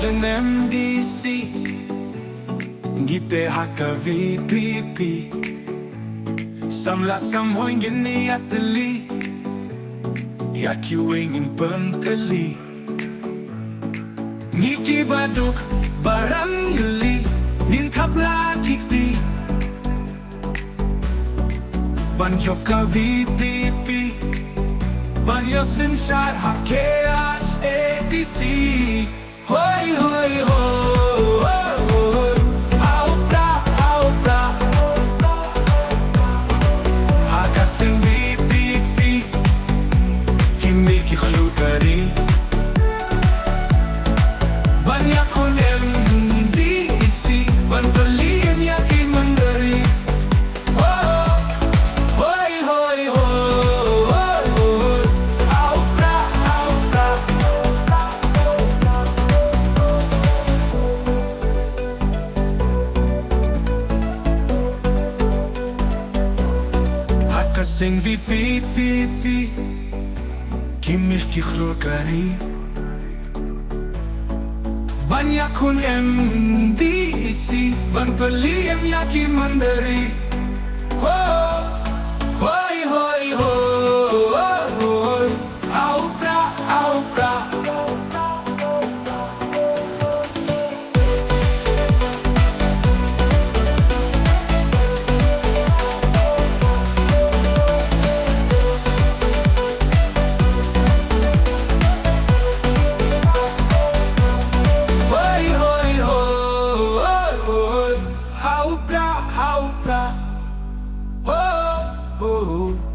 Passion MDC Ngite haka VPP Samla samhoy ngini atali Yak yuwingin pangkali Ngiki baduk baranggali Nintabla kikti Banjok ka VPP Banyosin shot hake MDC Hoy hoy hoy Au prah Haka sing VPP Kimi ki khalukari Banyakon MDC Banpalian yakin mandari Sing VPP Kimih kikhlukari Banyakun MDC Banpaliam yakin mandari Hoy hoy hoy Au prah How proud, oh, oh.